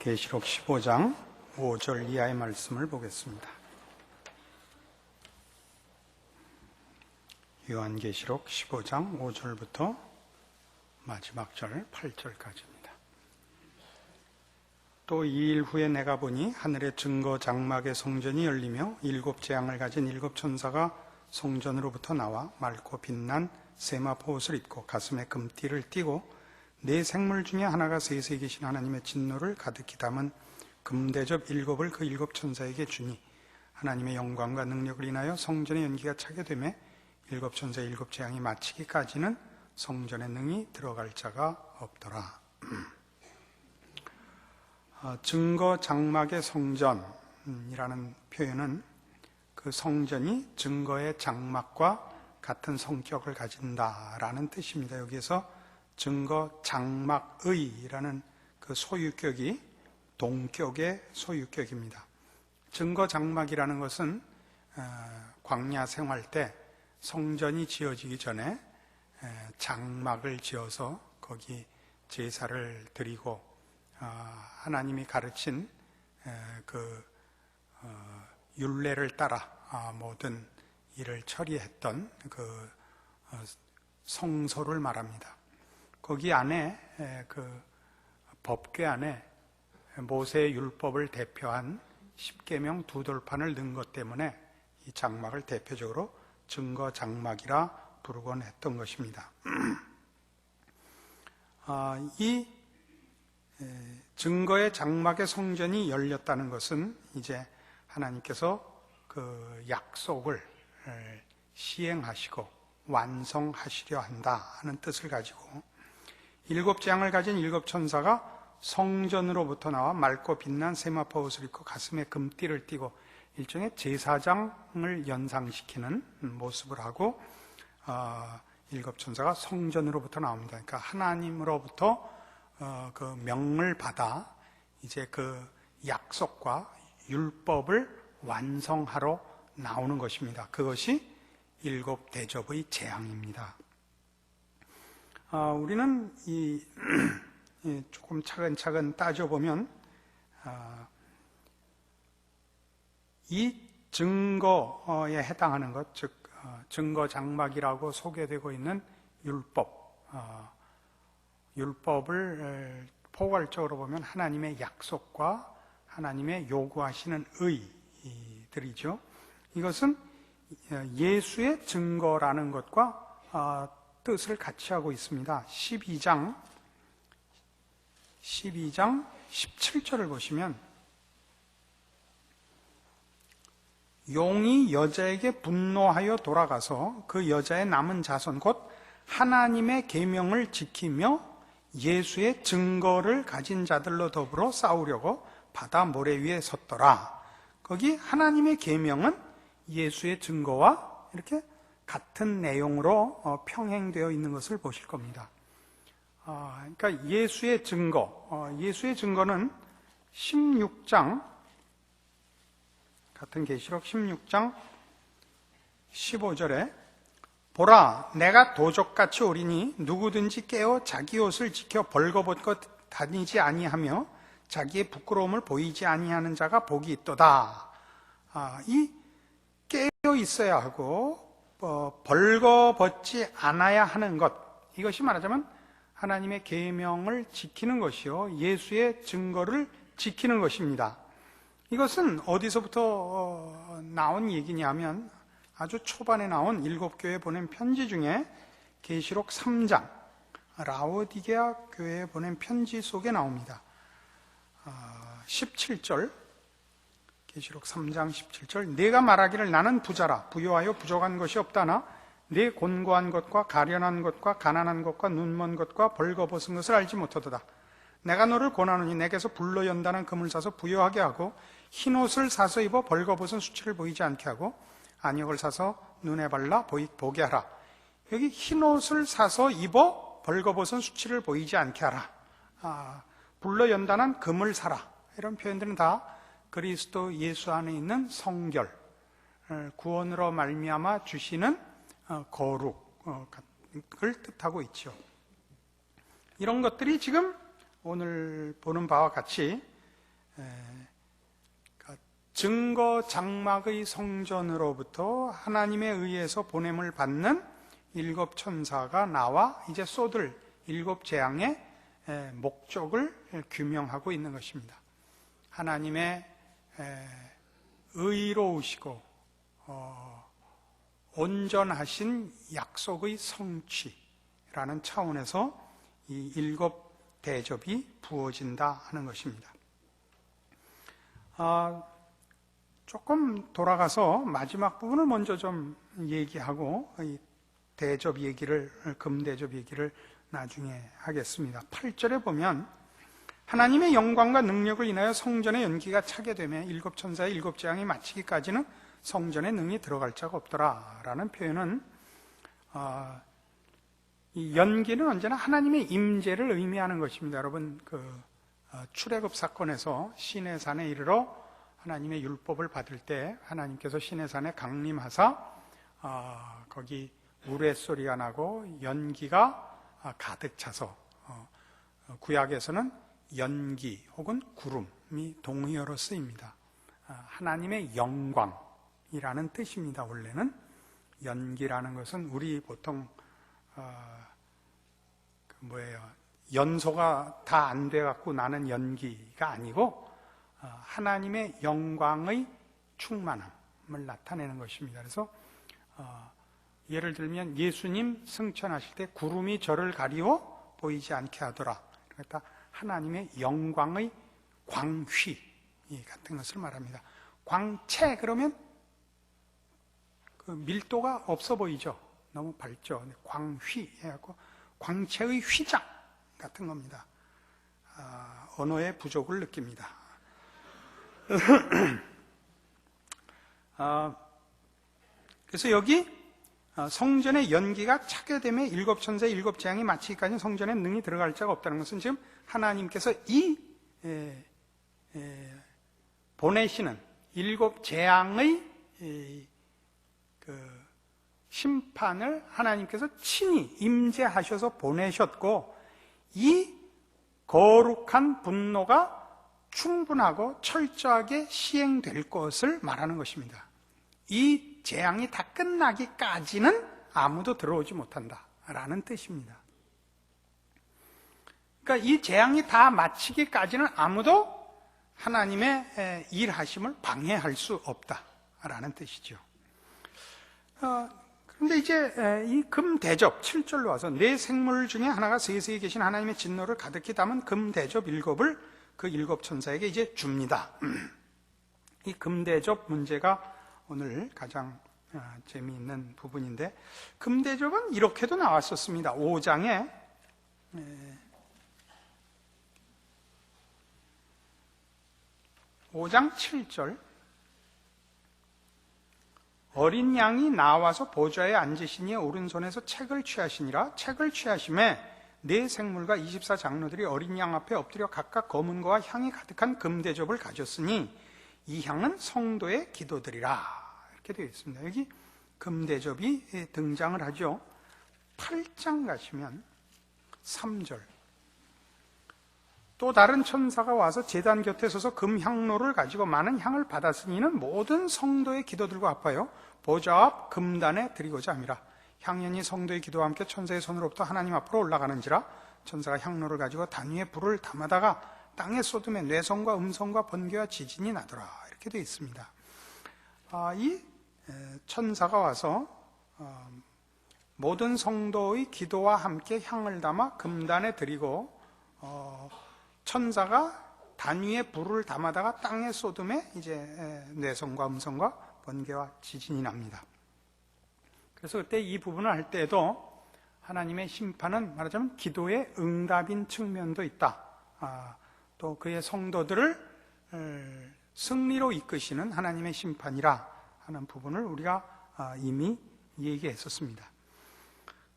계시록 15장 5절 이하의 말씀을 보겠습니다. 요한계시록 15장 5절부터 마지막 절 8절까지입니다. 또 2일 후에 내가 보니 하늘의 증거 장막의 성전이 열리며 일곱 재앙을 가진 일곱 천사가 성전으로부터 나와 맑고 빛난 세마포 옷을 입고 가슴에 금띠를 띠고 네 생물 중에 하나가 셋에 계신 하나님의 진노를 가득히 담은 금대접 일곱을 그 일곱 천사에게 주니 하나님의 영광과 능력을 인하여 성전의 연기가 차게 되매 일곱 천사의 일곱 재앙이 마치기까지는 성전에 능히 들어갈 자가 없더라. 증거 장막의 성전이라는 표현은 그 성전이 증거의 장막과 같은 성격을 가진다라는 뜻입니다. 여기에서 증거 장막의라는 그 소유격이 동격의 소유격입니다. 증거 장막이라는 것은 광야 생활 때 성전이 지어지기 전에 장막을 지어서 거기 제사를 드리고 하나님이 가르친 그 율례를 따라 모든 일을 처리했던 그 성소를 말합니다. 거기 안에 그 법궤 안에 모세의 율법을 대표한 십계명 두 돌판을 넣은 것 때문에 이 장막을 대표적으로 증거 장막이라 부르곤 했던 것입니다. 이 증거의 장막의 성전이 열렸다는 것은 이제 하나님께서 그 약속을 시행하시고 완성하시려 한다 하는 뜻을 가지고 일곱 재앙을 가진 일곱 천사가 성전으로부터 나와 맑고 빛난 세마포 옷을 입고 가슴에 금띠를 띠고 일종의 제사장을 연상시키는 모습을 하고 일곱 천사가 성전으로부터 나옵니다. 그러니까 하나님으로부터 그 명을 받아 이제 그 약속과 율법을 완성하러 나오는 것입니다. 그것이 일곱 대접의 재앙입니다. 우리는 조금 차근차근 따져보면 이 증거에 해당하는 것, 즉 증거 장막이라고 소개되고 있는 율법을 포괄적으로 보면 하나님의 약속과 하나님의 요구하시는 의들이죠. 이것은 예수의 증거라는 것과 뜻을 같이 하고 있습니다. 12장 17절을 보시면 용이 여자에게 분노하여 돌아가서 그 여자의 남은 자손 곧 하나님의 계명을 지키며 예수의 증거를 가진 자들로 더불어 싸우려고 바다 모래 위에 섰더라. 거기 하나님의 계명은 예수의 증거와 이렇게 같은 내용으로 평행되어 있는 것을 보실 겁니다. 그러니까 예수의 증거는 16장, 같은 계시록 16장 15절에 보라, 내가 도적같이 오리니 누구든지 깨어 자기 옷을 지켜 벌거벗고 다니지 아니하며 자기의 부끄러움을 보이지 아니하는 자가 복이 있도다. 이 깨어 있어야 하고 벌거벗지 않아야 하는 것, 이것이 말하자면 하나님의 계명을 지키는 것이요 예수의 증거를 지키는 것입니다. 이것은 어디서부터 나온 얘기냐면 아주 초반에 나온 일곱 교회에 보낸 편지 중에 계시록 3장 라오디게아 교회에 보낸 편지 속에 나옵니다. 17절, 계시록 3장 17절, 내가 말하기를 나는 부자라 부요하여 부족한 것이 없다나 내 곤고한 것과 가련한 것과 가난한 것과 눈먼 것과 벌거벗은 것을 알지 못하도다. 내가 너를 권하노니 내게서 불로 연단한 금을 사서 부요하게 하고 흰옷을 사서 입어 벌거벗은 수치를 보이지 않게 하고 안역을 사서 눈에 발라 보게 하라. 여기 흰옷을 사서 입어 벌거벗은 수치를 보이지 않게 하라. 불로 연단한 금을 사라. 이런 표현들은 다 그리스도 예수 안에 있는 성결, 구원으로 말미암아 주시는 거룩을 뜻하고 있죠. 이런 것들이 지금 오늘 보는 바와 같이 증거 장막의 성전으로부터 하나님에 의해서 보냄을 받는 7 천사가 나와 이제 쏟을 7 재앙의 목적을 규명하고 있는 것입니다. 하나님의 의로우시고 온전하신 약속의 성취라는 차원에서 이 7 대접이 부어진다 하는 것입니다. 조금 돌아가서 마지막 부분을 먼저 좀 얘기하고 이 대접 얘기를, 금대접 얘기를 나중에 하겠습니다. 8절에 보면 하나님의 영광과 능력을 인하여 성전의 연기가 차게 되며 7 천사의 7 재앙이 마치기까지는 성전에 능히 들어갈 자가 없더라 라는 표현은 이 연기는 언제나 하나님의 임재를 의미하는 것입니다. 여러분 출애굽 사건에서 시내산에 이르러 하나님의 율법을 받을 때 하나님께서 시내산에 강림하사 거기 우레소리가 나고 연기가 가득 차서 구약에서는 연기 혹은 구름이 동의어로 쓰입니다. 하나님의 영광이라는 뜻입니다. 원래는 연기라는 것은 우리 보통 연소가 다 안 돼 갖고 나는 연기가 아니고 하나님의 영광의 충만함을 나타내는 것입니다. 그래서 예를 들면 예수님 승천하실 때 구름이 저를 가리워 보이지 않게 하더라. 그러니까 하나님의 영광의 광휘 같은 것을 말합니다. 광채 그러면 그 밀도가 없어 보이죠. 너무 밝죠. 광휘 해갖고 광채의 휘장 같은 겁니다. 언어의 부족을 느낍니다. 그래서 여기 성전의 연기가 차게 되면 7 천사의 7 재앙이 마치기까지 성전에 능히 들어갈 자가 없다는 것은 지금 하나님께서 이 보내시는 7 재앙의 그 심판을 하나님께서 친히 임재하셔서 보내셨고 이 거룩한 분노가 충분하고 철저하게 시행될 것을 말하는 것입니다. 이 재앙이 다 끝나기까지는 아무도 들어오지 못한다라는 뜻입니다. 그러니까 이 재앙이 다 마치기까지는 아무도 하나님의 일하심을 방해할 수 없다라는 뜻이죠. 그런데 이제 이 금대접 7절로 와서 네 생물 중에 하나가 세세히 계신 하나님의 진노를 가득히 담은 금대접 7을 그 7 천사에게 이제 줍니다. 이 금대접 문제가 오늘 가장 재미있는 부분인데 금대접은 이렇게도 나왔었습니다. 5장에 5장 7절 어린 양이 나와서 보좌에 앉으시니 오른손에서 책을 취하시니라. 책을 취하심에 네 생물과 24 장로들이 어린 양 앞에 엎드려 각각 검은 거와 향이 가득한 금대접을 가졌으니 이 향은 성도의 기도들이라. 이렇게 되어 있습니다. 여기 금대접이 등장을 하죠. 8장 가시면 3절 또 다른 천사가 와서 제단 곁에 서서 금향로를 가지고 많은 향을 받았으니는 모든 성도의 기도들과 합하여 보좌 앞 금단에 드리고자 함이라. 향연이 성도의 기도와 함께 천사의 손으로부터 하나님 앞으로 올라가는지라. 천사가 향로를 가지고 단 위에 불을 담아다가 땅에 쏟음에 뇌성과 음성과 번개와 지진이 나더라. 이렇게 되어 있습니다. 이 천사가 와서 모든 성도의 기도와 함께 향을 담아 금단에 드리고 천사가 단 위에 불을 담아다가 땅에 쏟음에 이제 뇌성과 음성과 번개와 지진이 납니다. 그래서 그때 이 부분을 할 때에도 하나님의 심판은 말하자면 기도의 응답인 측면도 있다. 또 그의 성도들을 승리로 이끄시는 하나님의 심판이라 하는 부분을 우리가 이미 얘기했었습니다.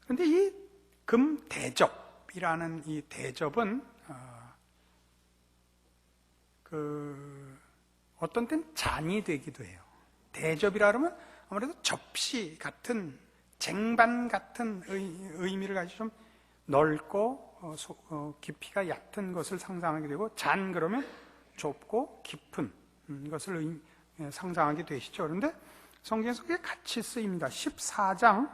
그런데 이 금대접이라는 이 대접은 어떤 때는 잔이 되기도 해요. 대접이라 그러면 아무래도 접시 같은 쟁반 같은 의미를 가지고 좀 넓고 깊이가 얕은 것을 상상하게 되고 잔 그러면 좁고 깊은 것을 상상하게 되시죠. 그런데 성경에서 그게 같이 쓰입니다. 14장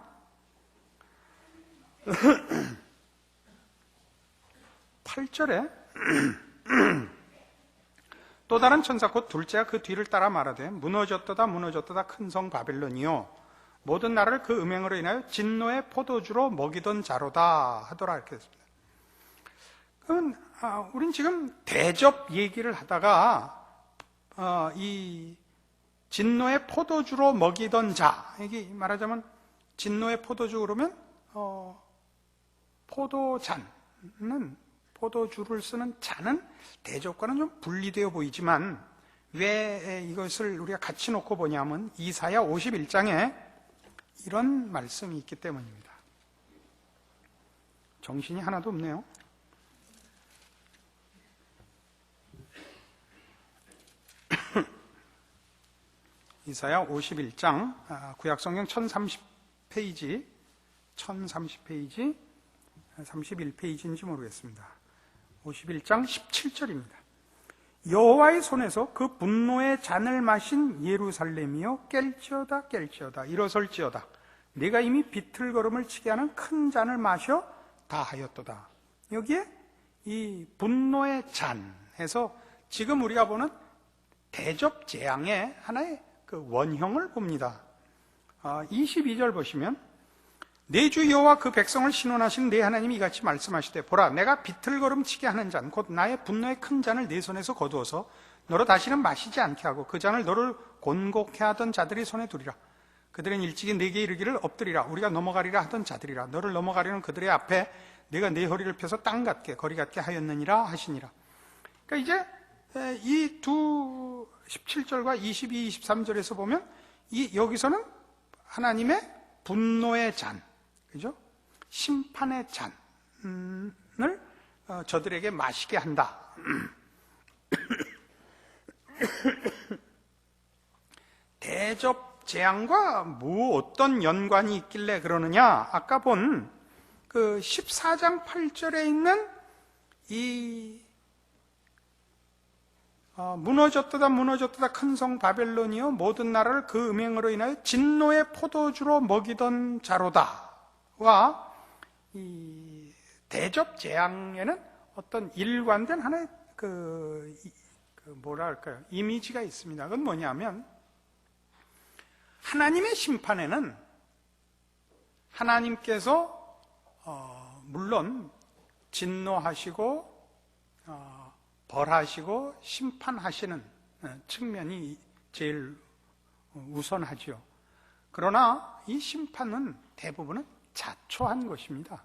8절에 또 다른 천사 곧 둘째가 그 뒤를 따라 말하되 무너졌도다 무너졌도다 큰 성 바벨론이요 모든 나라를 그 음행으로 인하여 진노의 포도주로 먹이던 자로다 하더라 이렇게 했습니다. 그러면 우린 지금 대접 얘기를 하다가 이 진노의 포도주로 먹이던 자, 이게 말하자면 진노의 포도주 그러면 포도잔은 포도주를 쓰는 잔은 대접과는 좀 분리되어 보이지만 왜 이것을 우리가 같이 놓고 보냐면 이사야 51장에 이런 말씀이 있기 때문입니다. 정신이 하나도 없네요. 이사야 51장 구약성경 1030페이지 31페이지인지 모르겠습니다. 51장 17절입니다. 여호와의 손에서 그 분노의 잔을 마신 예루살렘이여 깰지어다 깰지어다 일어설지어다 네가 이미 비틀걸음을 치게 하는 큰 잔을 마셔 다 하였도다. 여기에 이 분노의 잔에서 지금 우리가 보는 대접 재앙의 하나의 그 원형을 봅니다. 22절 보시면 내 주 여호와 그 백성을 신원하신 내 하나님이 이같이 말씀하시되 보라 내가 비틀걸음 치게 하는 잔 곧 나의 분노의 큰 잔을 내 손에서 거두어서 너로 다시는 마시지 않게 하고 그 잔을 너를 곤곡해 하던 자들의 손에 두리라. 그들은 일찍이 내게 이르기를 엎드리라 우리가 넘어가리라 하던 자들이라. 너를 넘어가려는 그들의 앞에 내가 내 허리를 펴서 땅 같게 거리 같게 하였느니라 하시니라. 그러니까 이제 이 두 17절과 22, 23절에서 보면 여기서는 하나님의 분노의 잔, 그죠? 심판의 잔을 저들에게 마시게 한다. 대접 재앙과 뭐 어떤 연관이 있길래 그러느냐? 아까 본 그 14장 8절에 있는 이 무너졌도다 무너졌도다 큰 성 바벨론이요 모든 나라를 그 음행으로 인하여 진노의 포도주로 먹이던 자로다와 이 대접 재앙에는 어떤 일관된 하나의 뭐라 할까요? 이미지가 있습니다. 그건 뭐냐면 하나님의 심판에는 하나님께서 물론 진노하시고 벌하시고 심판하시는 측면이 제일 우선하죠. 그러나 이 심판은 대부분은 자초한 것입니다.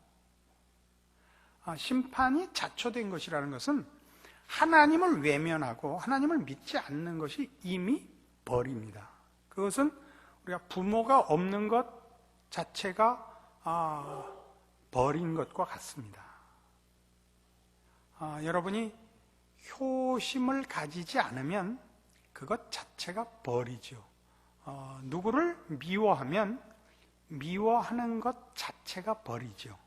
심판이 자초된 것이라는 것은 하나님을 외면하고 하나님을 믿지 않는 것이 이미 벌입니다. 그것은 우리가 부모가 없는 것 자체가 벌인 것과 같습니다. 여러분이 효심을 가지지 않으면 그것 자체가 벌이죠. 누구를 미워하면 미워하는 것 자체가 벌이죠.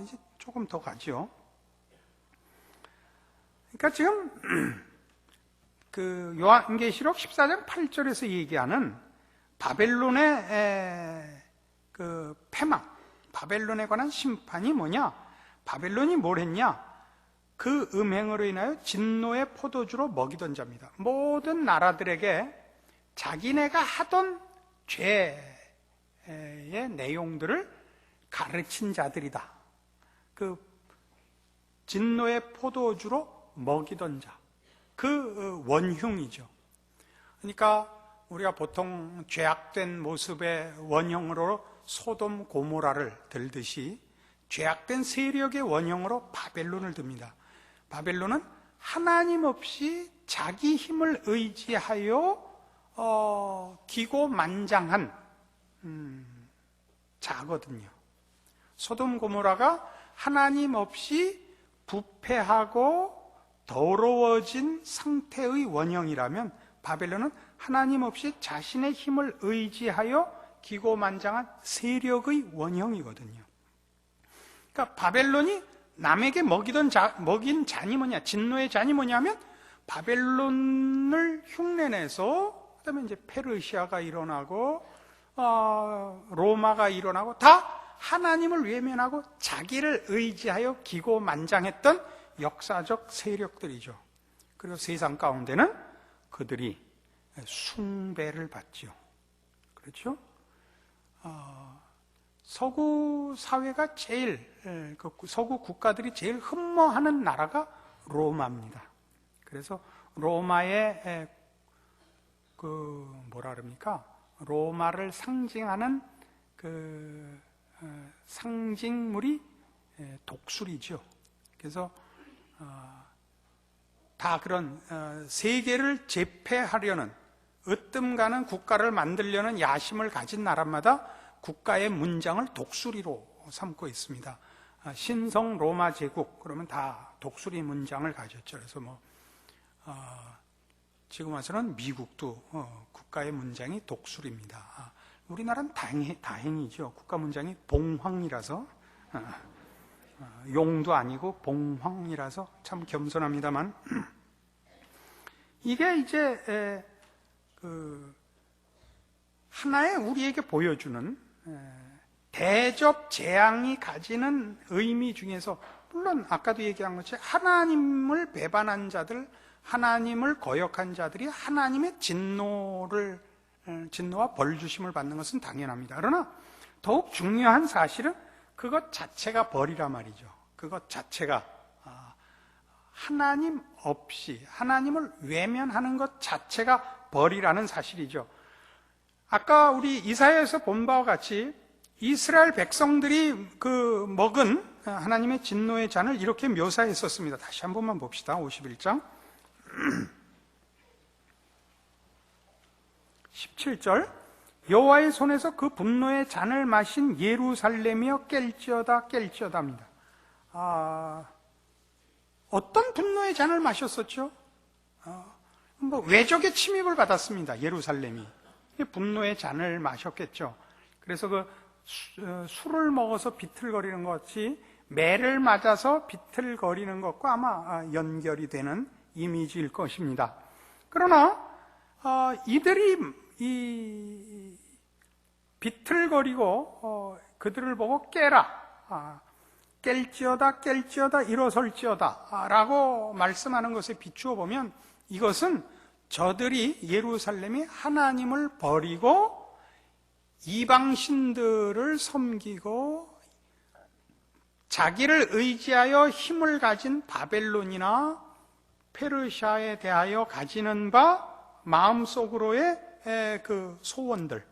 이제 조금 더 가죠. 그러니까 지금 그 요한계시록 14장 8절에서 얘기하는 바벨론의 그 패망, 바벨론에 관한 심판이 뭐냐? 바벨론이 뭘 했냐? 그 음행으로 인하여 진노의 포도주로 먹이던 자입니다. 모든 나라들에게 자기네가 하던 죄의 내용들을 가르친 자들이다. 그 진노의 포도주로 먹이던 자, 그 원흉이죠. 그러니까 우리가 보통 죄악된 모습의 원형으로 소돔 고모라를 들듯이 죄악된 세력의 원형으로 바벨론을 듭니다. 바벨론은 하나님 없이 자기 힘을 의지하여 기고만장한 자거든요. 소돔 고모라가 하나님 없이 부패하고 더러워진 상태의 원형이라면 바벨론은 하나님 없이 자신의 힘을 의지하여 기고만장한 세력의 원형이거든요. 그러니까 바벨론이 남에게 먹인 잔이 뭐냐? 진노의 잔이 뭐냐면 바벨론을 흉내내서 그다음에 이제 페르시아가 일어나고 로마가 일어나고 다 하나님을 외면하고 자기를 의지하여 기고만장했던 역사적 세력들이죠. 그리고 세상 가운데는 그들이 숭배를 받죠. 그렇죠? 서구 사회가 제일, 서구 국가들이 제일 흠모하는 나라가 로마입니다. 그래서 로마의 뭐라 그럽니까? 로마를 상징하는 상징물이 독수리죠. 그래서 다 그런 세계를 제패하려는 으뜸가는 국가를 만들려는 야심을 가진 나라마다 국가의 문장을 독수리로 삼고 있습니다. 신성 로마 제국 그러면 다 독수리 문장을 가졌죠. 그래서 지금 와서는 미국도 국가의 문장이 독수리입니다. 우리나라는 다행이죠. 국가 문장이 봉황이라서 용도 아니고 봉황이라서 참 겸손합니다만 이게 이제 하나의 우리에게 보여주는 대접 재앙이 가지는 의미 중에서 물론 아까도 얘기한 것처럼 하나님을 배반한 자들, 하나님을 거역한 자들이 하나님의 진노와 벌주심을 받는 것은 당연합니다. 그러나 더욱 중요한 사실은 그것 자체가 벌이라 말이죠. 그것 자체가 하나님 없이 하나님을 외면하는 것 자체가 벌이라는 사실이죠. 아까 우리 이사야에서 본 바와 같이 이스라엘 백성들이 먹은 하나님의 진노의 잔을 이렇게 묘사했었습니다. 다시 한 번만 봅시다. 51장 17절 여호와의 손에서 그 분노의 잔을 마신 예루살렘이여 깰지어다 깰지어다입니다. 어떤 분노의 잔을 마셨었죠? 외적의 침입을 받았습니다. 예루살렘이 분노의 잔을 마셨겠죠. 그래서 술을 먹어서 비틀거리는 것 같이 매를 맞아서 비틀거리는 것과 아마 연결이 되는 이미지일 것입니다. 그러나 이들이 이 비틀거리고 그들을 보고 깨라, 깰지어다 깰지어다 일어설지어다 라고 말씀하는 것에 비추어 보면 이것은 저들이 예루살렘이 하나님을 버리고 이방신들을 섬기고 자기를 의지하여 힘을 가진 바벨론이나 페르시아에 대하여 가지는 바 마음속으로의 그 소원들을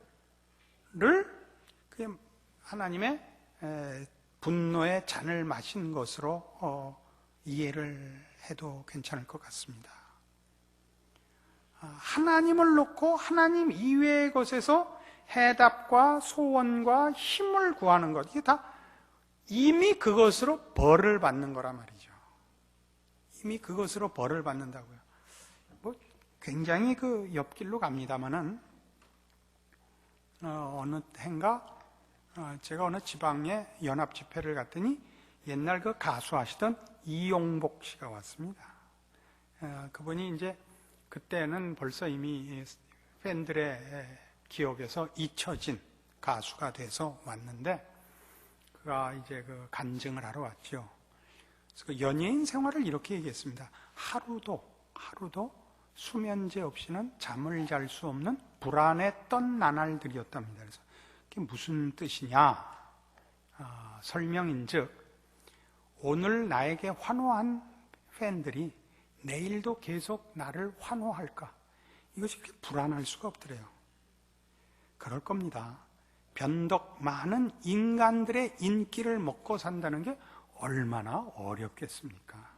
하나님의 분노의 잔을 마신 것으로 이해를 해도 괜찮을 것 같습니다. 하나님을 놓고 하나님 이외의 것에서 해답과 소원과 힘을 구하는 것, 이게 다 이미 그것으로 벌을 받는 거란 말이죠. 이미 그것으로 벌을 받는다고요. 굉장히 옆길로 갑니다만은 어느 해인가 제가 어느 지방에 연합 집회를 갔더니 옛날 가수 하시던 이용복 씨가 왔습니다. 그분이 이제 그때는 벌써 이미 팬들의 기억에서 잊혀진 가수가 돼서 왔는데 그가 이제 간증을 하러 왔죠. 그래서 연예인 생활을 이렇게 얘기했습니다. 하루도 수면제 없이는 잠을 잘 수 없는 불안했던 나날들이었답니다. 그래서 그게 무슨 뜻이냐? 설명인즉 오늘 나에게 환호한 팬들이 내일도 계속 나를 환호할까? 이것이 그렇게 불안할 수가 없더래요. 그럴 겁니다. 변덕 많은 인간들의 인기를 먹고 산다는 게 얼마나 어렵겠습니까?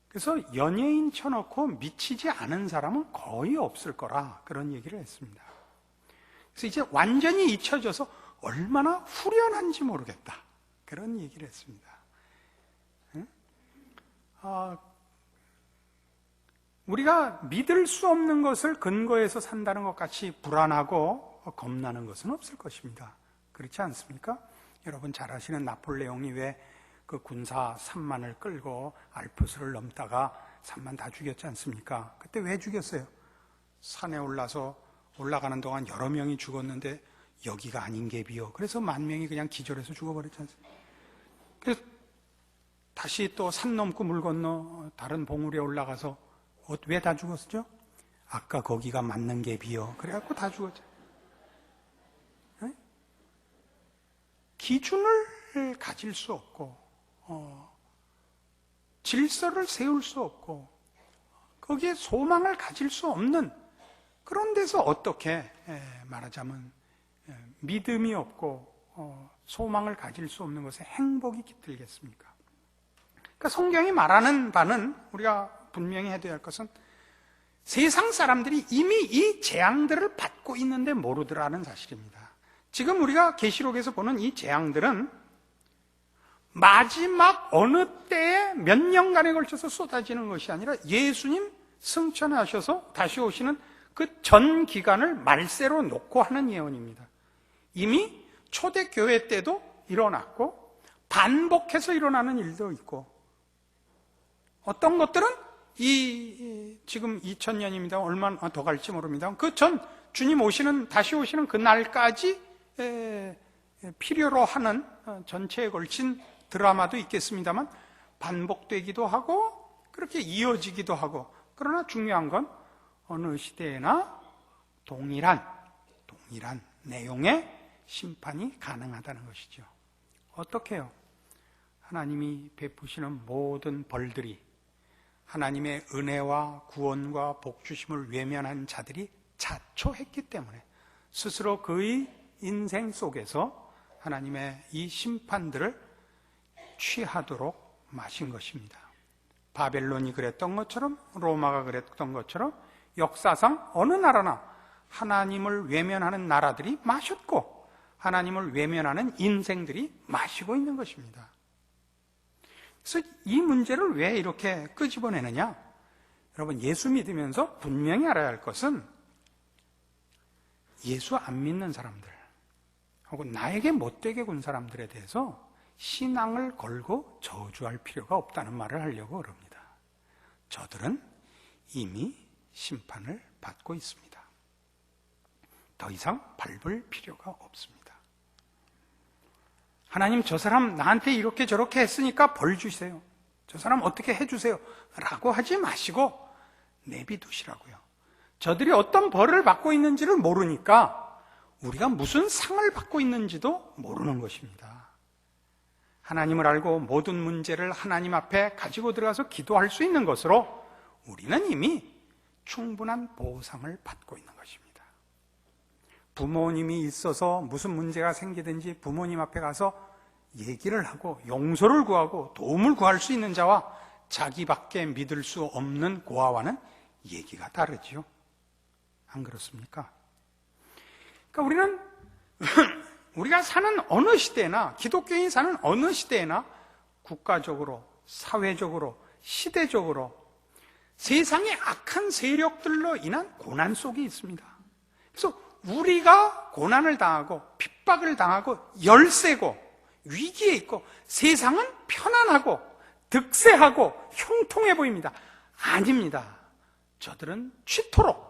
그래서 연예인 쳐놓고 미치지 않은 사람은 거의 없을 거라 그런 얘기를 했습니다. 그래서 이제 완전히 잊혀져서 얼마나 후련한지 모르겠다 그런 얘기를 했습니다. 우리가 믿을 수 없는 것을 근거해서 산다는 것 같이 불안하고 겁나는 것은 없을 것입니다. 그렇지 않습니까? 여러분 잘 아시는 나폴레옹이 왜 그 군사 3만을 끌고 알프스를 넘다가 3만 다 죽였지 않습니까? 그때 왜 죽였어요? 산에 올라가는 동안 여러 명이 죽었는데 여기가 아닌 게 비요. 그래서 10,000명이 그냥 기절해서 죽어버렸지 않습니까? 그래서 다시 또 산 넘고 물 건너 다른 봉우리에 올라가서 왜 다 죽었죠? 아까 거기가 맞는 게 비요. 그래갖고 다 죽었죠. 네? 기준을 가질 수 없고 질서를 세울 수 없고 거기에 소망을 가질 수 없는 그런 데서 어떻게 말하자면 믿음이 없고 소망을 가질 수 없는 것에 행복이 깃들겠습니까? 그러니까 성경이 말하는 바는 우리가 분명히 해둬야 할 것은 세상 사람들이 이미 이 재앙들을 받고 있는데 모르더라는 사실입니다. 지금 우리가 계시록에서 보는 이 재앙들은 마지막 어느 때에 몇 년간에 걸쳐서 쏟아지는 것이 아니라 예수님 승천하셔서 다시 오시는 그 전 기간을 말세로 놓고 하는 예언입니다. 이미 초대교회 때도 일어났고 반복해서 일어나는 일도 있고 어떤 것들은 지금 2000년입니다. 얼마나 더 갈지 모릅니다. 그 전 주님 다시 오시는 그 날까지 필요로 하는 전체에 걸친 드라마도 있겠습니다만 반복되기도 하고 그렇게 이어지기도 하고 그러나 중요한 건 어느 시대에나 동일한 내용의 심판이 가능하다는 것이죠. 어떻게요? 하나님이 베푸시는 모든 벌들이 하나님의 은혜와 구원과 복주심을 외면한 자들이 자초했기 때문에 스스로 그의 인생 속에서 하나님의 이 심판들을 취하도록 마신 것입니다. 바벨론이 그랬던 것처럼 로마가 그랬던 것처럼 역사상 어느 나라나 하나님을 외면하는 나라들이 마셨고 하나님을 외면하는 인생들이 마시고 있는 것입니다. 그래서 이 문제를 왜 이렇게 끄집어내느냐? 여러분, 예수 믿으면서 분명히 알아야 할 것은 예수 안 믿는 사람들 혹은 나에게 못되게 군 사람들에 대해서 신앙을 걸고 저주할 필요가 없다는 말을 하려고 그럽니다. 저들은 이미 심판을 받고 있습니다. 더 이상 밟을 필요가 없습니다. 하나님, 저 사람 나한테 이렇게 저렇게 했으니까 벌 주세요. 저 사람 어떻게 해주세요. 라고 하지 마시고 내비두시라고요. 저들이 어떤 벌을 받고 있는지를 모르니까 우리가 무슨 상을 받고 있는지도 모르는 것입니다. 하나님을 알고 모든 문제를 하나님 앞에 가지고 들어가서 기도할 수 있는 것으로 우리는 이미 충분한 보상을 받고 있는 것입니다. 부모님이 있어서 무슨 문제가 생기든지 부모님 앞에 가서 얘기를 하고 용서를 구하고 도움을 구할 수 있는 자와 자기밖에 믿을 수 없는 고아와는 얘기가 다르지요. 안 그렇습니까? 그러니까 우리가 사는 어느 시대나 기독교인이 사는 어느 시대나 국가적으로, 사회적으로, 시대적으로 세상의 악한 세력들로 인한 고난 속에 있습니다. 그래서 우리가 고난을 당하고 핍박을 당하고 열세고 위기에 있고 세상은 편안하고 득세하고 형통해 보입니다. 아닙니다. 저들은 취토록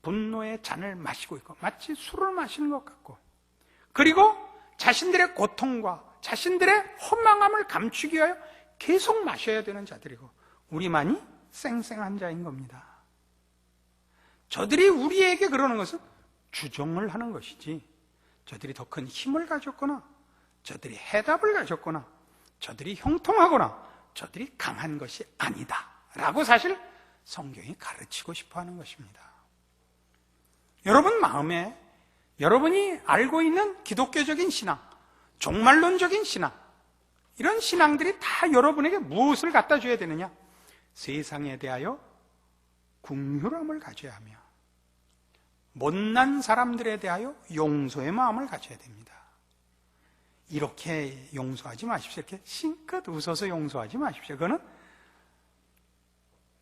분노의 잔을 마시고 있고 마치 술을 마시는 것 같고 그리고 자신들의 고통과 자신들의 허망함을 감추기 위하여 계속 마셔야 되는 자들이고 우리만이 쌩쌩한 자인 겁니다. 저들이 우리에게 그러는 것은 주종을 하는 것이지 저들이 더 큰 힘을 가졌거나 저들이 해답을 가졌거나 저들이 형통하거나 저들이 강한 것이 아니다 라고 사실 성경이 가르치고 싶어 하는 것입니다. 여러분 마음에 여러분이 알고 있는 기독교적인 신앙, 종말론적인 신앙 이런 신앙들이 다 여러분에게 무엇을 갖다 줘야 되느냐? 세상에 대하여 긍휼함을 가져야 하며 못난 사람들에 대하여 용서의 마음을 가져야 됩니다. 이렇게 용서하지 마십시오. 이렇게 싱긋 웃어서 용서하지 마십시오. 그거는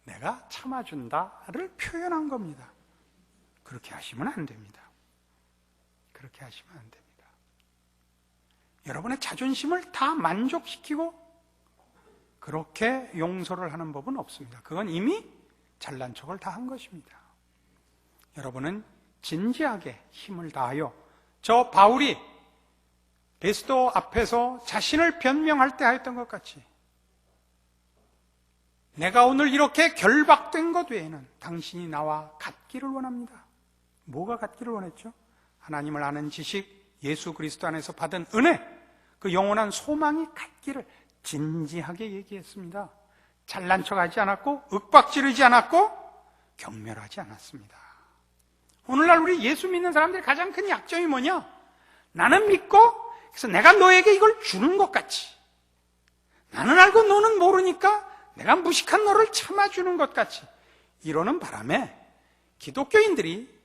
내가 참아준다를 표현한 겁니다. 그렇게 하시면 안 됩니다. 그렇게 하시면 안 됩니다. 여러분의 자존심을 다 만족시키고 그렇게 용서를 하는 법은 없습니다. 그건 이미 잘난 척을 다 한 것입니다. 여러분은 진지하게 힘을 다하여 저 바울이 베스도 앞에서 자신을 변명할 때 하였던 것 같이 내가 오늘 이렇게 결박된 것 외에는 당신이 나와 같기를 원합니다. 뭐가 같기를 원했죠? 하나님을 아는 지식, 예수 그리스도 안에서 받은 은혜, 그 영원한 소망이 같기를 진지하게 얘기했습니다. 잘난 척하지 않았고 윽박지르지 않았고 경멸하지 않았습니다. 오늘날 우리 예수 믿는 사람들의 가장 큰 약점이 뭐냐? 나는 믿고 그래서 내가 너에게 이걸 주는 것 같이, 나는 알고 너는 모르니까 내가 무식한 너를 참아주는 것 같이 이러는 바람에 기독교인들이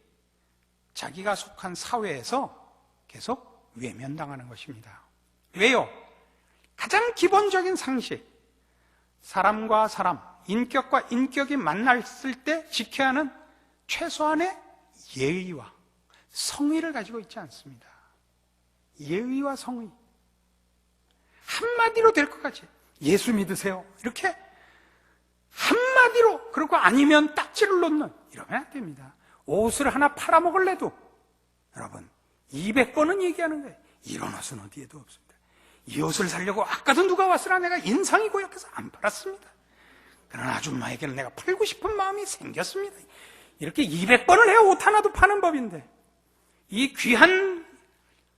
자기가 속한 사회에서 계속 외면당하는 것입니다. 왜요? 가장 기본적인 상식, 사람과 사람, 인격과 인격이 만났을 때 지켜야 하는 최소한의 예의와 성의를 가지고 있지 않습니다. 예의와 성의. 한마디로 될 것 같이 예수 믿으세요, 이렇게 한마디로, 그리고 아니면 딱지를 놓는, 이러면 안 됩니다. 옷을 하나 팔아먹을래도 여러분 200번은 얘기하는 거예요. 이런 옷은 어디에도 없습니다. 이 옷을 사려고 아까도 누가 왔으나 내가 인상이 고약해서 안 팔았습니다. 그러나 아줌마에게는 내가 팔고 싶은 마음이 생겼습니다. 이렇게 200번을 해야 옷 하나도 파는 법인데, 이 귀한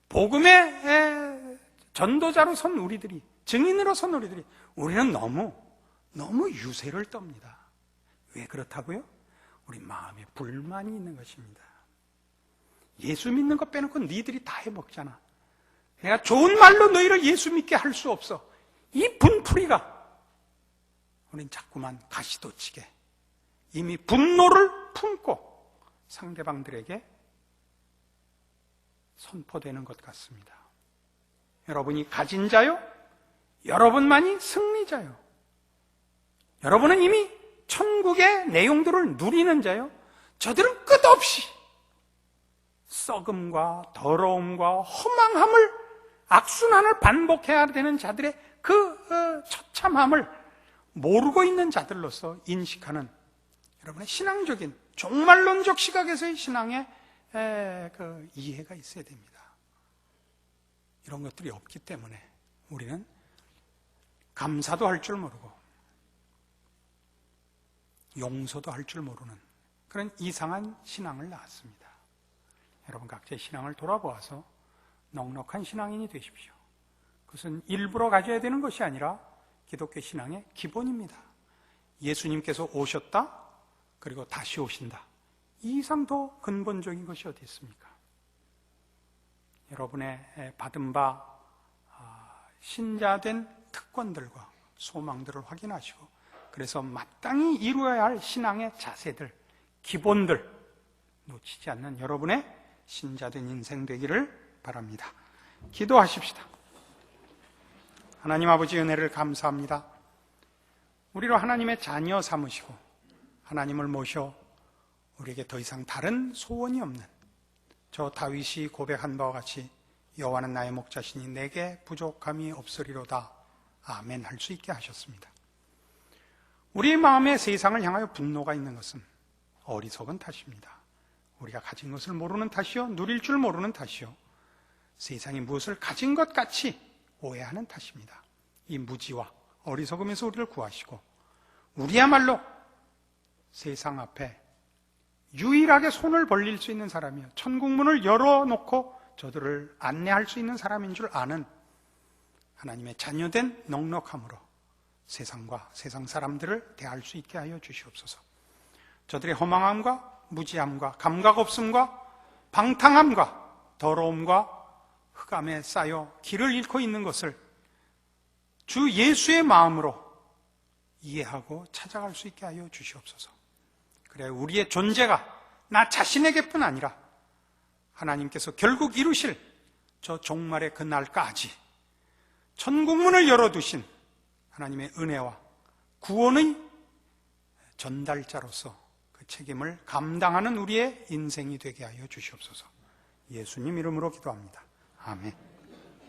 복음의 전도자로 선 우리들이, 증인으로 선 우리들이, 우리는 너무 유세를 떱니다. 왜 그렇다고요? 우리 마음에 불만이 있는 것입니다. 예수 믿는 것 빼놓고 니들이 다 해먹잖아. 내가 좋은 말로 너희를 예수 믿게 할 수 없어. 이 분풀이가 우린 자꾸만 가시도치게 이미 분노를 품고 상대방들에게 선포되는 것 같습니다. 여러분이 가진 자요, 여러분만이 승리자요, 여러분은 이미 천국의 내용들을 누리는 자요, 저들은 끝없이 썩음과 더러움과 허망함을, 악순환을 반복해야 되는 자들의 그 처참함을 모르고 있는 자들로서 인식하는 여러분의 신앙적인, 종말론적 시각에서의 신앙의 그 이해가 있어야 됩니다. 이런 것들이 없기 때문에 우리는 감사도 할 줄 모르고 용서도 할 줄 모르는 그런 이상한 신앙을 낳았습니다. 여러분 각자의 신앙을 돌아보아서 넉넉한 신앙인이 되십시오. 그것은 일부러 가져야 되는 것이 아니라 기독교 신앙의 기본입니다. 예수님께서 오셨다, 그리고 다시 오신다. 이 이상 더 근본적인 것이 어디 있습니까? 여러분의 받은 바 신자된 특권들과 소망들을 확인하시고, 그래서 마땅히 이루어야 할 신앙의 자세들, 기본들 놓치지 않는 여러분의 신자된 인생 되기를 바랍니다. 기도하십시다. 하나님 아버지, 은혜를 감사합니다. 우리로 하나님의 자녀 삼으시고 하나님을 모셔 우리에게 더 이상 다른 소원이 없는 저 다윗이 고백한 바와 같이 여호와는 나의 목자시니 내게 부족함이 없으리로다, 아멘 할 수 있게 하셨습니다. 우리의 마음에 세상을 향하여 분노가 있는 것은 어리석은 탓입니다. 우리가 가진 것을 모르는 탓이요, 누릴 줄 모르는 탓이요, 세상이 무엇을 가진 것 같이 오해하는 탓입니다. 이 무지와 어리석음에서 우리를 구하시고 우리야말로 세상 앞에 유일하게 손을 벌릴 수 있는 사람이요, 천국문을 열어놓고 저들을 안내할 수 있는 사람인 줄 아는 하나님의 자녀된 넉넉함으로 세상과 세상 사람들을 대할 수 있게 하여 주시옵소서. 저들의 허망함과 무지함과 감각없음과 방탕함과 더러움과 흑암에 쌓여 길을 잃고 있는 것을 주 예수의 마음으로 이해하고 찾아갈 수 있게 하여 주시옵소서. 그래 우리의 존재가 나 자신에게뿐 아니라 하나님께서 결국 이루실 저 종말의 그날까지 천국문을 열어두신 하나님의 은혜와 구원의 전달자로서 그 책임을 감당하는 우리의 인생이 되게 하여 주시옵소서. 예수님 이름으로 기도합니다. 아멘.